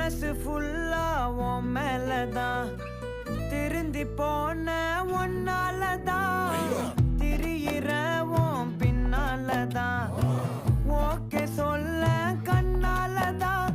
மனசு ஃபுல்லா உன் மேலதான் திருந்தி போன ஒன்னாலதான் திரியிற உன் பின்னாலதான் ஓகே சொல்ல கண்ணாலதான்